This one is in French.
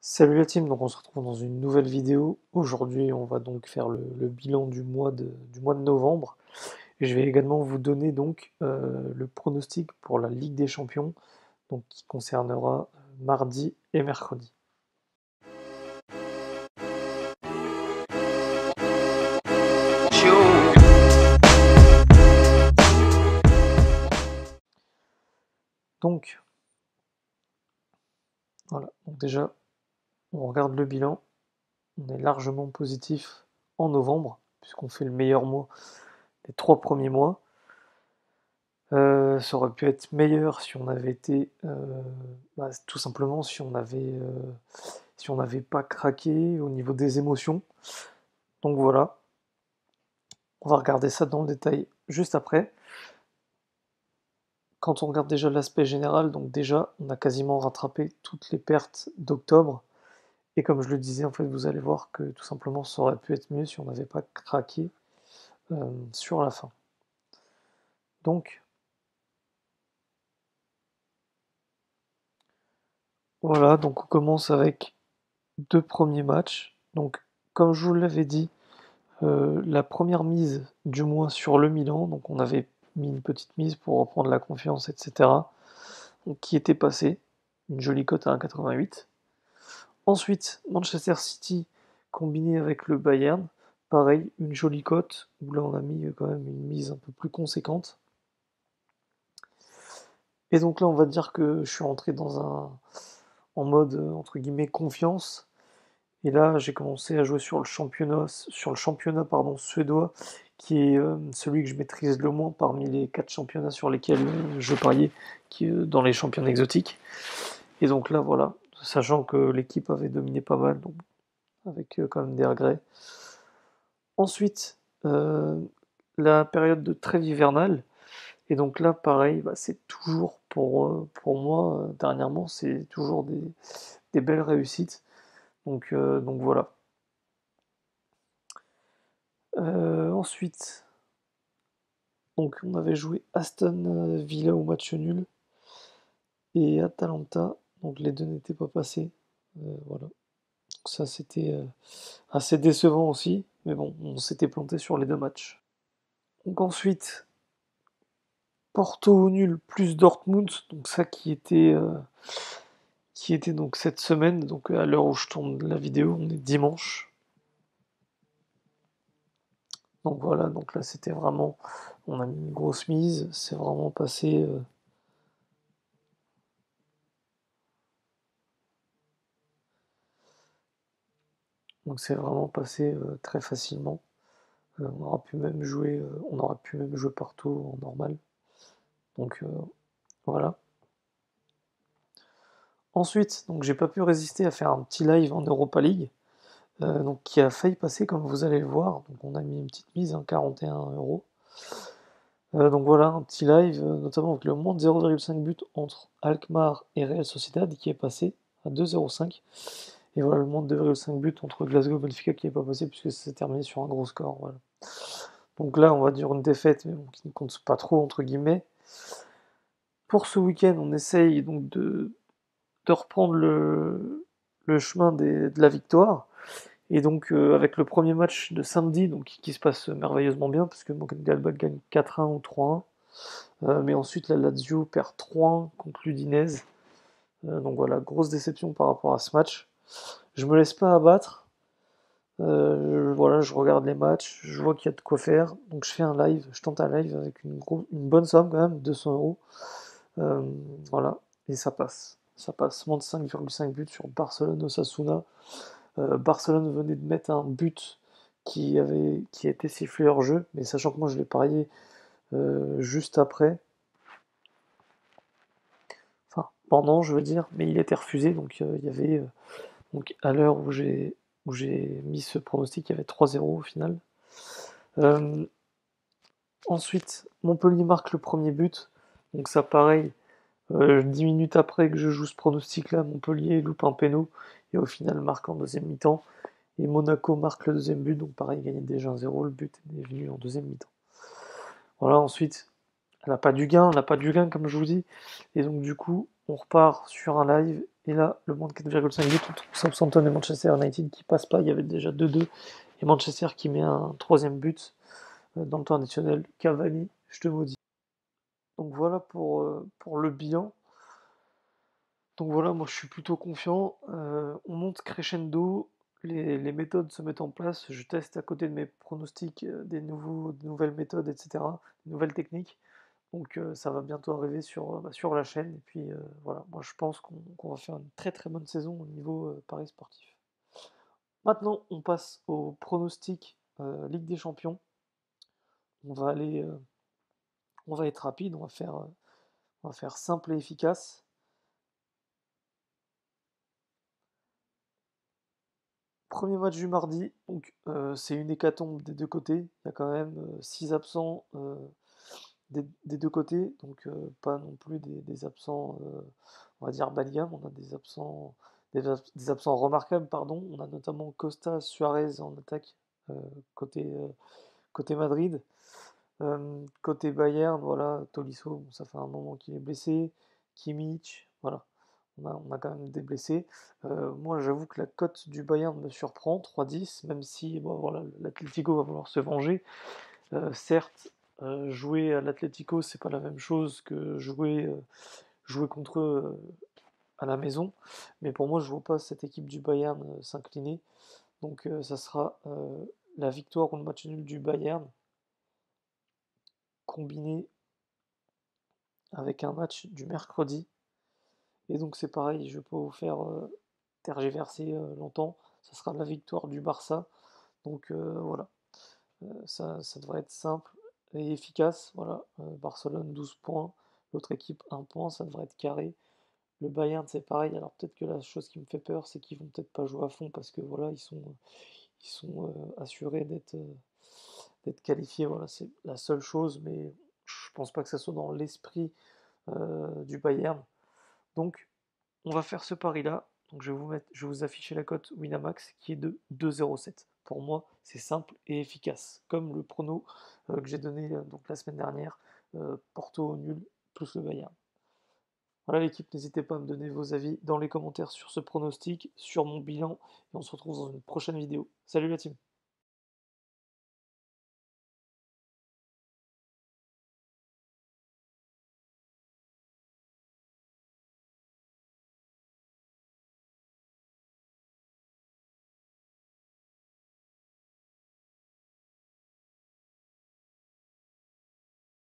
Salut la team, donc on se retrouve dans une nouvelle vidéo. Aujourd'hui, on va donc faire le bilan du mois de novembre. Et je vais également vous donner donc le pronostic pour la Ligue des Champions, donc qui concernera mardi et mercredi. Donc, voilà, donc déjà, on regarde le bilan. On est largement positif en novembre, puisqu'on fait le meilleur mois des 3 premiers mois. Ça aurait pu être meilleur si on avait été, tout simplement si on n'avait pas craqué au niveau des émotions. Donc voilà, on va regarder ça dans le détail juste après. Quand on regarde déjà l'aspect général, donc déjà on a quasiment rattrapé toutes les pertes d'octobre. Et comme je le disais, en fait, vous allez voir que tout simplement ça aurait pu être mieux si on n'avait pas craqué sur la fin. Donc voilà, donc on commence avec 2 premiers matchs. Donc comme je vous l'avais dit, la première mise du mois sur le Milan, donc on avait mis une petite mise pour reprendre la confiance, etc. Donc, qui était passée, une jolie cote à 1,88. Ensuite, Manchester City combiné avec le Bayern, pareil, une jolie cote, où là on a mis quand même une mise un peu plus conséquente. Et donc là on va dire que je suis rentré en mode entre guillemets confiance. Et là, j'ai commencé à jouer sur le championnat pardon, suédois, qui est celui que je maîtrise le moins parmi les 4 championnats sur lesquels je pariais, qui est dans les championnats exotiques. Et donc là, voilà, sachant que l'équipe avait dominé pas mal, donc avec quand même des regrets. Ensuite, la période de trêve hivernale. Et donc là, pareil, c'est toujours pour moi, dernièrement, c'est toujours des belles réussites. Donc voilà. Ensuite, donc on avait joué Aston Villa au match nul et Atalanta, donc les deux n'étaient pas passés. Voilà. Donc ça c'était assez décevant aussi, mais bon, on s'était planté sur les 2 matchs. Donc ensuite, Porto au nul plus Dortmund, donc ça qui était donc cette semaine, donc à l'heure où je tourne la vidéo, on est dimanche. Donc voilà, donc là c'était vraiment, on a mis une grosse mise, c'est vraiment passé. Donc c'est vraiment passé très facilement. On aurait pu même jouer partout en normal. Donc voilà. Ensuite, donc j'ai pas pu résister à faire un petit live en Europa League, donc qui a failli passer comme vous allez le voir. Donc on a mis une petite mise, 41 €. Donc voilà, un petit live, notamment avec le moins de 0,5 but entre Alkmaar et Real Sociedad qui est passé à 2,05. Et voilà, le moins de 2,5 but entre Glasgow et Benfica qui n'est pas passé puisque c'est terminé sur un gros score. Voilà. Donc là, on va dire une défaite, mais bon, qui ne compte pas trop, entre guillemets. Pour ce week-end, on essaye donc de reprendre le chemin de la victoire. Et donc, avec le premier match de samedi, donc, qui se passe merveilleusement bien, parce que Mönchengladbach gagne 4-1 ou 3-1. Mais ensuite, la Lazio perd 3-1 contre l'Udinese. Donc voilà, grosse déception par rapport à ce match. Je me laisse pas abattre. Voilà, je regarde les matchs, je vois qu'il y a de quoi faire, donc je fais un live, je tente un live avec une bonne somme quand même, 200 €. Euh, voilà, et ça passe. Ça passe, moins de 5,5 buts sur Barcelone-Osasuna. Barcelone venait de mettre un but qui a été sifflé hors jeu, mais sachant que moi je l'ai parié juste après, enfin pendant je veux dire, mais il a été refusé, donc il y avait, donc à l'heure où j'ai mis ce pronostic, il y avait 3-0 au final. Euh, Ensuite, Montpellier marque le premier but. Donc ça pareil, 10 minutes après que je joue ce pronostic-là, Montpellier loupe un péno et au final marque en deuxième mi-temps. Et Monaco marque le deuxième but, donc pareil, gagne déjà 1-0, le but est venu en deuxième mi-temps. Voilà, ensuite, elle n'a pas du gain comme je vous dis. Et donc du coup, on repart sur un live Et là, le moins de 4,5 buts, on trouve Southampton et Manchester United qui passent pas. Il y avait déjà 2-2. Et Manchester qui met un troisième but dans le temps additionnel. Cavani, je te maudis. Donc voilà pour le bilan. Donc voilà, moi je suis plutôt confiant. On monte crescendo, les méthodes se mettent en place. Je teste à côté de mes pronostics des nouvelles méthodes, etc., des nouvelles techniques. Donc ça va bientôt arriver sur la chaîne. Et puis voilà, moi je pense qu'on va faire une très très bonne saison au niveau paris sportif. Maintenant, on passe au pronostic Ligue des Champions. On va aller, on va être rapide, on va faire simple et efficace. Premier match du mardi, donc c'est une hécatombe des deux côtés. Il y a quand même 6 absents des deux côtés, donc pas non plus des absents, on va dire bas de gamme. On a des absents remarquables, pardon. On a notamment Costa, Suarez en attaque euh, côté, euh, côté Madrid. Côté Bayern, voilà, Tolisso, bon, ça fait un moment qu'il est blessé. Kimmich, voilà. On a quand même des blessés. Moi, j'avoue que la cote du Bayern me surprend, 3,10, même si bon, voilà, l'Atlético va vouloir se venger. Certes, jouer à l'Atlético, c'est pas la même chose que jouer contre eux à la maison. Mais pour moi, je vois pas cette équipe du Bayern s'incliner. Donc, ça sera la victoire ou le match nul du Bayern, combiné avec un match du mercredi. Et donc c'est pareil, je vais pas vous faire tergiverser longtemps. Ça sera la victoire du Barça. Donc voilà, ça devrait être simple et efficace. Voilà, Barcelone 12 points, l'autre équipe 1 point, ça devrait être carré. Le Bayern c'est pareil. Alors peut-être que la chose qui me fait peur, c'est qu'ils vont peut-être pas jouer à fond parce que voilà, ils sont assurés d'être qualifiés. Voilà, c'est la seule chose, mais je pense pas que ça soit dans l'esprit du Bayern. Donc on va faire ce pari-là. Donc je vais vous afficher la cote Winamax qui est de 2,07. Pour moi, c'est simple et efficace. Comme le prono que j'ai donné donc la semaine dernière, Porto nul plus le Bayern. Voilà l'équipe, n'hésitez pas à me donner vos avis dans les commentaires sur ce pronostic, sur mon bilan, et on se retrouve dans une prochaine vidéo. Salut la team!